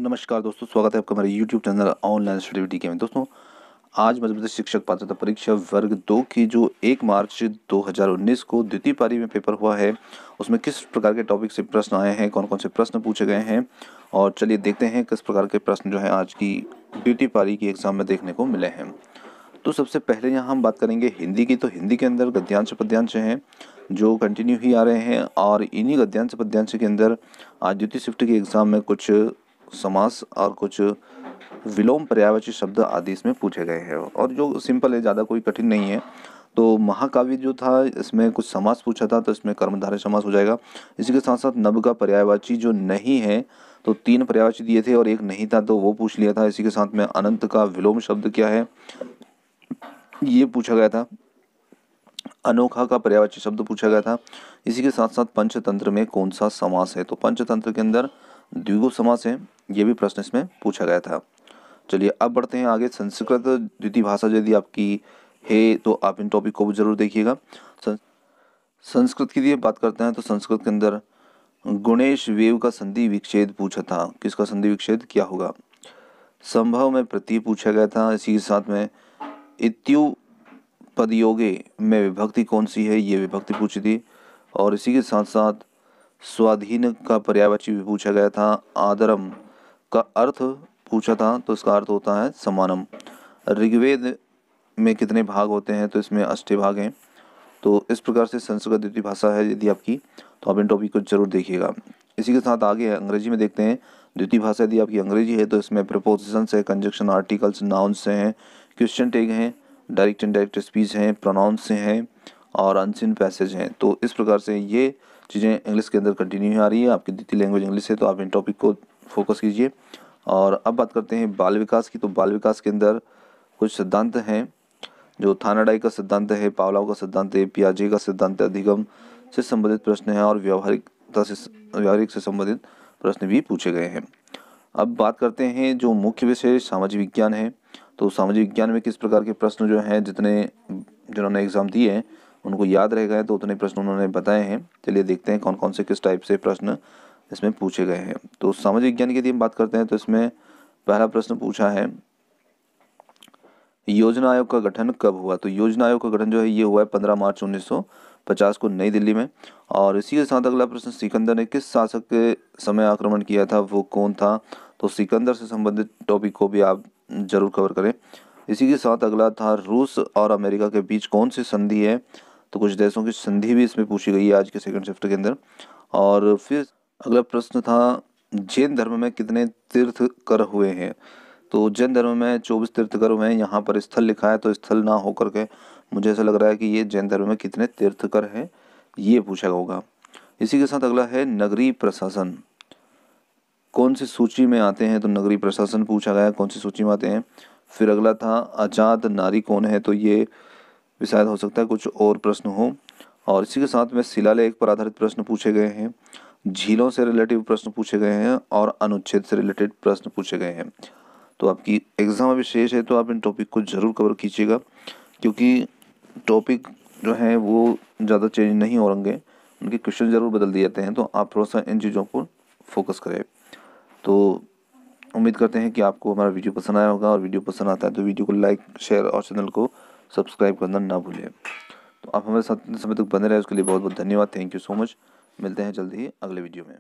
नमस्कार दोस्तों, स्वागत है आपका हमारे YouTube channel online study with DK में। दोस्तों, आज मध्य प्रदेश शिक्षक पात्रता परीक्षा वर्ग 2 की जो 1 मार्च 2019 को द्वितीय पारी में पेपर हुआ है, उसमें किस प्रकार के टॉपिक से प्रश्न आए हैं, कौन कौन से प्रश्न पूछे गए हैं, और चलिए देखते हैं किस प्रकार के प्रश्न जो है आज की द्वितीय पारी की एग्जाम में देखने को मिले हैं। तो सबसे पहले यहाँ हम बात करेंगे हिंदी की। तो हिंदी के अंदर गद्यांश पद्यांश हैं जो कंटिन्यू ही आ रहे हैं, और इन्हीं गद्यांश पद्यांश के अंदर आज द्वितीय शिफ्ट के एग्जाम में कुछ समास और कुछ विलोम पर्यायवाची शब्द आदि इसमें पूछे गए हैं, और जो सिंपल है, ज़्यादा कोई कठिन नहीं है। तो महाकाव्य जो था इसमें कुछ समास पूछा था, तो इसमें कर्मधारय समास हो जाएगा। इसी के साथ साथ नभ का पर्यायवाची जो नहीं है, तो 3 पर्यायवाची दिए थे और एक नहीं था, तो वो पूछ लिया था। इसी के साथ में अनंत का विलोम शब्द क्या है ये पूछा गया था। अनोखा का पर्यायवाची शब्द पूछा गया था। इसी के साथ साथ पंचतंत्र में कौन सा समास है, तो पंचतंत्र के अंदर द्विगु समास है, ये भी प्रश्न इसमें पूछा गया था। चलिए अब बढ़ते हैं आगे। संस्कृत द्वितीय भाषा यदि आपकी है तो आप इन टॉपिक को भी जरूर देखिएगा। संस्कृत की बात करते हैं तो संस्कृत के अंदर गुणेश वेव का संधि विच्छेद पूछा था। किसका संधि विच्छेद क्या होगा? संभव में प्रति पूछा गया था। इसी के साथ में इत्यु पदयोगे में विभक्ति कौन सी है, ये विभक्ति पूछी थी। और इसी के साथ साथ स्वाधीन का पर्यायवाची भी पूछा गया था। आदरम का अर्थ पूछा था, तो इसका अर्थ होता है समानम। ऋग्वेद में कितने भाग होते हैं, तो इसमें 8 भाग हैं। तो इस प्रकार से संस्कृत द्वितीय भाषा है यदि आपकी, तो आप इन टॉपिक को जरूर देखिएगा। इसी के साथ आगे अंग्रेजी में देखते हैं। द्वितीय भाषा यदि आपकी अंग्रेजी है तो इसमें प्रीपोजिशंस है, कंजक्शन आर्टिकल्स, नाउन्स हैं, क्वेश्चन टैग हैं, डायरेक्ट इनडायरेक्ट स्पीच हैं, प्रोनाउंस हैं और अनसीन पैसेज हैं। तो इस प्रकार से ये चीज़ें इंग्लिश के अंदर कंटिन्यू आ रही है। आपकी द्वितीय लैंग्वेज इंग्लिश है, तो आप इन टॉपिक को फोकस कीजिए। और अब बात करते हैं बाल विकास की। तो बाल विकास के अंदर कुछ सिद्धांत हैं, जो थानाडाई का सिद्धांत है, पावलाव का सिद्धांत है, पियाजे का सिद्धांत है, अधिगम से संबंधित प्रश्न है, और व्यावहारिक से संबंधित प्रश्न भी पूछे गए हैं। अब बात करते हैं जो मुख्य विषय सामाजिक विज्ञान है। तो सामाजिक विज्ञान में किस प्रकार के प्रश्न जो हैं, जिन्होंने एग्जाम दिए हैं उनको याद रह गए, तो उतने प्रश्न उन्होंने बताए हैं। चलिए देखते हैं कौन कौन से किस टाइप से प्रश्न इसमें पूछे गए हैं। तो सामाजिक विज्ञान की यदि हम बात करते हैं तो इसमें पहला प्रश्न पूछा है, योजना आयोग का गठन कब हुआ? तो योजना आयोग का गठन जो है ये हुआ है 15 मार्च 1950 को नई दिल्ली में। और इसी के साथ अगला प्रश्न, सिकंदर ने किस शासक के समय आक्रमण किया था, वो कौन था? तो सिकंदर से संबंधित टॉपिक को भी आप जरूर कवर करें। इसी के साथ अगला था, रूस और अमेरिका के बीच कौन सी संधि है? तो कुछ देशों की संधि भी इसमें पूछी गई है आज के सेकंड शिफ्ट के अंदर। और फिर अगला प्रश्न था, जैन धर्म में कितने तीर्थकर हुए हैं? तो जैन धर्म में 24 तीर्थकर हुए हैं। यहाँ पर स्थल लिखा है, तो स्थल ना होकर के मुझे ऐसा लग रहा है कि ये जैन धर्म में कितने तीर्थकर हैं ये पूछा होगा। इसी के साथ अगला है, नगरीय प्रशासन कौन सी सूची में आते हैं? तो नगरीय प्रशासन पूछा गया, कौन सी सूची में आते हैं। फिर अगला था, आजाद नारी कौन है? तो ये भी शायद हो सकता है कुछ और प्रश्न हो। और इसी के साथ में शिलालेख पर आधारित प्रश्न पूछे गए हैं, झीलों से रिलेटिव प्रश्न पूछे गए हैं, और अनुच्छेद से रिलेटेड प्रश्न पूछे गए हैं। तो आपकी एग्जाम अभी शेष है, तो आप इन टॉपिक को जरूर कवर कीजिएगा, क्योंकि टॉपिक जो है वो ज़्यादा चेंज नहीं होंगे, उनके क्वेश्चन ज़रूर बदल दिए जाते हैं। तो आप थोड़ा सा इन चीज़ों पर फोकस करें। तो उम्मीद करते हैं कि आपको हमारा वीडियो पसंद आया होगा, और वीडियो पसंद आता है तो वीडियो को लाइक, शेयर और चैनल को सब्सक्राइब करना ना भूलें। तो आप हमारे साथ समय तक बने रहे, उसके लिए बहुत बहुत धन्यवाद। Thank you so much. मिलते हैं जल्दी ही अगले वीडियो में।